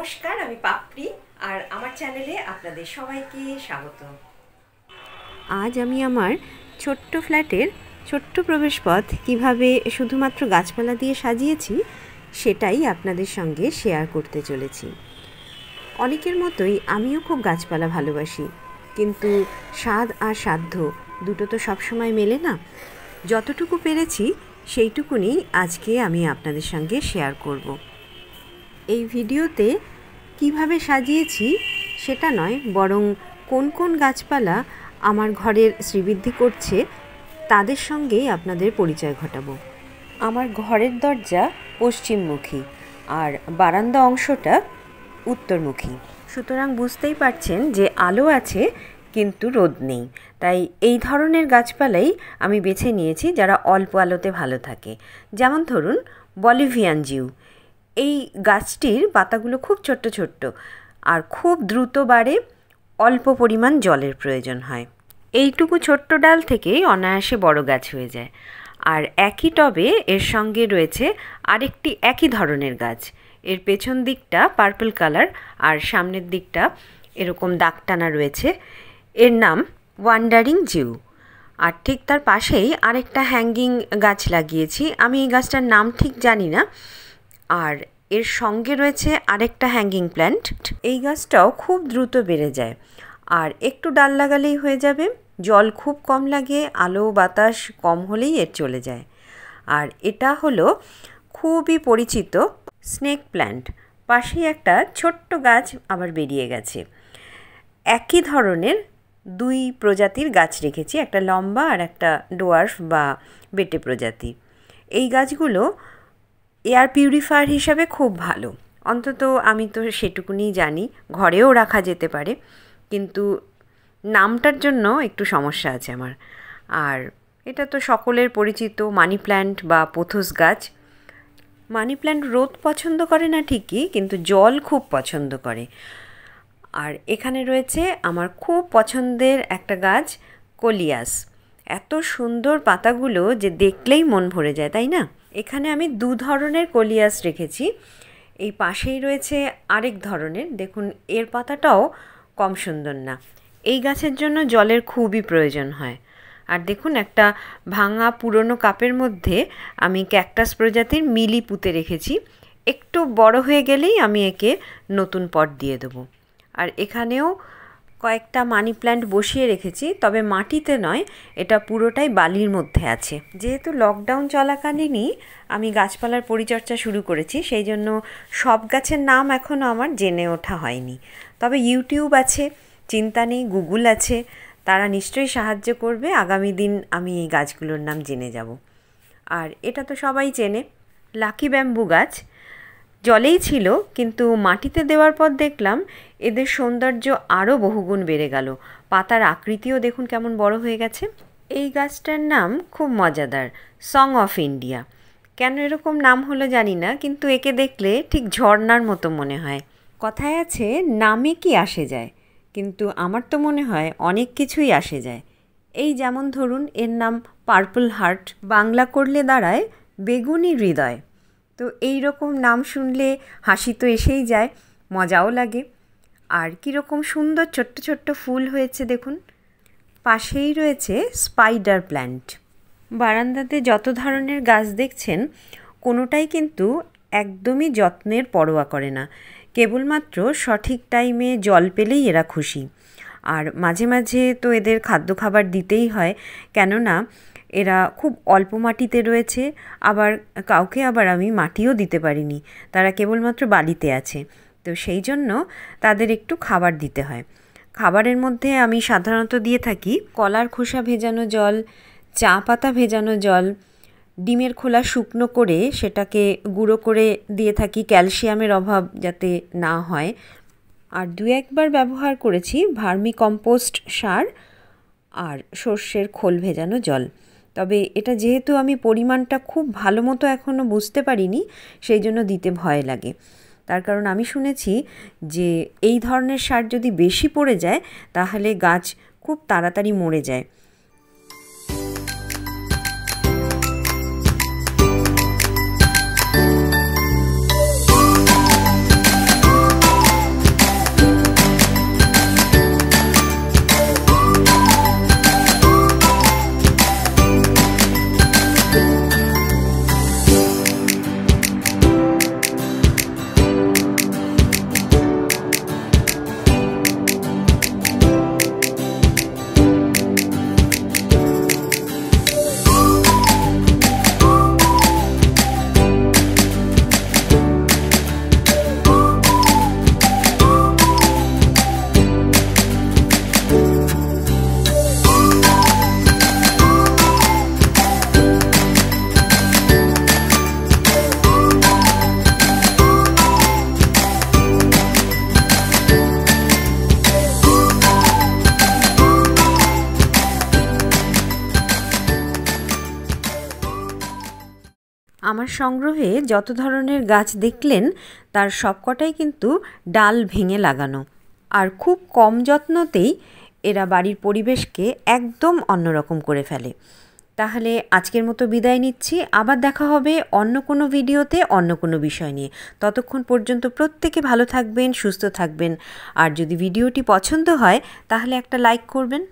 নমস্কার, আমি পাপড়ি আর আমার চ্যানেলে আপনাদের সবাইকে স্বাগত। আজ আমি আমার ছোট্ট ফ্ল্যাটের ছোট্ট প্রবেশপথ কিভাবে শুধুমাত্র গাছপালা দিয়ে সাজিয়েছি সেটাই আপনাদের সঙ্গে শেয়ার করতে চলেছি। অনেকের মতোই আমিও খুব গাছপালা ভালোবাসি, কিন্তু স্বাদ আর সাধ্য দুটো তো সবসময় মেলে না। যতটুকু পেরেছি সেইটুকুনি আজকে আমি আপনাদের সঙ্গে শেয়ার করব। এই ভিডিওতে কিভাবে সাজিয়েছি সেটা নয়, বরং কোন কোন গাছপালা আমার ঘরের শ্রীবৃদ্ধি করছে তাদের সঙ্গেই আপনাদের পরিচয় ঘটাবো। আমার ঘরের দরজা পশ্চিমমুখী আর বারান্দা অংশটা উত্তরমুখী, সুতরাং বুঝতেই পারছেন যে আলো আছে কিন্তু রোদ নেই। তাই এই ধরনের গাছপালাই আমি বেছে নিয়েছি যারা অল্প আলোতে ভালো থাকে। যেমন ধরুন বলিভিয়ান জিউ, এই গাছটির পাতাগুলো খুব ছোট্ট ছোট্ট আর খুব দ্রুত বাড়ে, অল্প পরিমাণ জলের প্রয়োজন হয়। এইটুকু ছোট্ট ডাল থেকেই অনায়াসে বড় গাছ হয়ে যায়। আর একই টবে এর সঙ্গে রয়েছে আরেকটি একই ধরনের গাছ। এর পেছন দিকটা পার্পল কালার আর সামনের দিকটা এরকম দাগ টানা রয়েছে। এর নাম ওয়ান্ডারিং জিউ। আর ঠিক তার পাশেই আরেকটা হ্যাঙ্গিং গাছ লাগিয়েছি, আমি এই গাছটার নাম ঠিক জানি না। আর এর সঙ্গে রয়েছে আরেকটা হ্যাঙ্গিং প্ল্যান্ট। এই গাছটাও খুব দ্রুত বেড়ে যায় আর একটু ডাল লাগালেই হয়ে যাবে। জল খুব কম লাগে, আলো বাতাস কম হলেই এর চলে যায়। আর এটা হলো খুবই পরিচিত স্নেক প্ল্যান্ট। পাশেই একটা ছোট্ট গাছ আবার বেরিয়ে গেছে। একই ধরনের দুই প্রজাতির গাছ রেখেছি, একটা লম্বা আর একটা ডোয়ার্ফ বা বেটে প্রজাতি। এই গাছগুলো এয়ার পিউরিফায়ার হিসাবে খুব ভালো, অন্তত আমি তো সেটুকুনি জানি। ঘরেও রাখা যেতে পারে, কিন্তু নামটার জন্য একটু সমস্যা আছে আমার। আর এটা তো সকলের পরিচিত মানি প্ল্যান্ট বা পোথোস গাছ। মানি প্ল্যান্ট রোদ পছন্দ করে না ঠিকই, কিন্তু জল খুব পছন্দ করে। আর এখানে রয়েছে আমার খুব পছন্দের একটা গাছ কোলিয়াস। এত সুন্দর পাতাগুলো যে দেখলেই মন ভরে যায়, তাই না? এখানে আমি দু ধরনের কোলিয়াস রেখেছি। এই পাশেই রয়েছে আরেক ধরনের, দেখুন এর পাতাটাও কম সুন্দর না। এই গাছের জন্য জলের খুবই প্রয়োজন হয়। আর দেখুন একটা ভাঙা পুরনো কাপের মধ্যে আমি ক্যাকটাস প্রজাতির মিলি পুঁতে রেখেছি। একটু বড় হয়ে গেলেই আমি একে নতুন পট দিয়ে দেবো। আর এখানেও কয়েকটা মানি প্ল্যান্ট বসিয়ে রেখেছি, তবে মাটিতে নয়, এটা পুরোটাই বালির মধ্যে আছে। যেহেতু লকডাউন চলাকালীনই আমি গাছপালার পরিচর্যা শুরু করেছি, সেই জন্য সব গাছের নাম এখনও আমার জেনে ওঠা হয়নি। তবে ইউটিউব আছে, চিন্তা নেই, গুগল আছে, তারা নিশ্চয়ই সাহায্য করবে। আগামী দিন আমি এই গাছগুলোর নাম জেনে যাব। আর এটা তো সবাই চেনে, লাকি ব্যাম্বু গাছ। জলেই ছিল, কিন্তু মাটিতে দেওয়ার পর দেখলাম এদের সৌন্দর্য আরও বহুগুণ বেড়ে গেল। পাতার আকৃতিও দেখুন কেমন বড় হয়ে গেছে। এই গাছটার নাম খুব মজাদার, সং অফ ইন্ডিয়া। কেন এরকম নাম হলো জানি না, কিন্তু একে দেখলে ঠিক ঝর্ণার মতো মনে হয়। কথায় আছে নামে কি আসে যায়, কিন্তু আমার তো মনে হয় অনেক কিছুই আসে যায়। এই যেমন ধরুন এর নাম পার্পল হার্ট, বাংলা করলে দাঁড়ায় বেগুনি হৃদয়। তো এই রকম নাম শুনলে হাসি তো এসেই যায়, মজাও লাগে। আর কীরকম সুন্দর ছোট্ট ছোট্ট ফুল হয়েছে দেখুন। পাশেই রয়েছে স্পাইডার প্ল্যান্ট। বারান্দাতে যত ধরনের গাছ দেখছেন কোনোটাই কিন্তু একদমই যত্নের পরোয়া করে না, কেবলমাত্র সঠিক টাইমে জল পেলেই এরা খুশি। আর মাঝে মাঝে তো এদের খাদ্য খাবার দিতেই হয়, কেননা এরা খুব অল্প মাটিতে রয়েছে। আবার কাউকে আমি মাটিও দিতে পারিনি, তারা কেবলমাত্র বালিতে আছে। তো সেই জন্য তাদের একটু খাবার দিতে হয়। খাবারের মধ্যে আমি সাধারণত দিয়ে থাকি কলার খোসা ভেজানো জল, চা পাতা ভেজানো জল, ডিমের খোলা শুকনো করে সেটাকে গুঁড়ো করে দিয়ে থাকি, ক্যালসিয়ামের অভাব যাতে না হয়। আর দু একবার ব্যবহার করেছি ভার্মি কম্পোস্ট সার আর সর্ষের খোল ভেজানো জল। তবে এটা যেহেতু আমি পরিমাণটা খুব ভালো মতো এখনও বুঝতে পারিনি, সেই জন্য দিতে ভয় লাগে। তার কারণ আমি শুনেছি যে এই ধরনের সার যদি বেশি পড়ে যায় তাহলে গাছ খুব তাড়াতাড়ি মরে যায়। আমার সংগ্রহে যত ধরনের গাছ দেখলেন তার সবকটাই কিন্তু ডাল ভেঙে লাগানো, আর খুব কম যত্নতেই এরা বাড়ির পরিবেশকে একদম অন্যরকম করে ফেলে। তাহলে আজকের মতো বিদায় নিচ্ছি, আবার দেখা হবে অন্য কোনো ভিডিওতে অন্য কোনো বিষয় নিয়ে। ততক্ষণ পর্যন্ত প্রত্যেকে ভালো থাকবেন, সুস্থ থাকবেন, আর যদি ভিডিওটি পছন্দ হয় তাহলে একটা লাইক করবেন।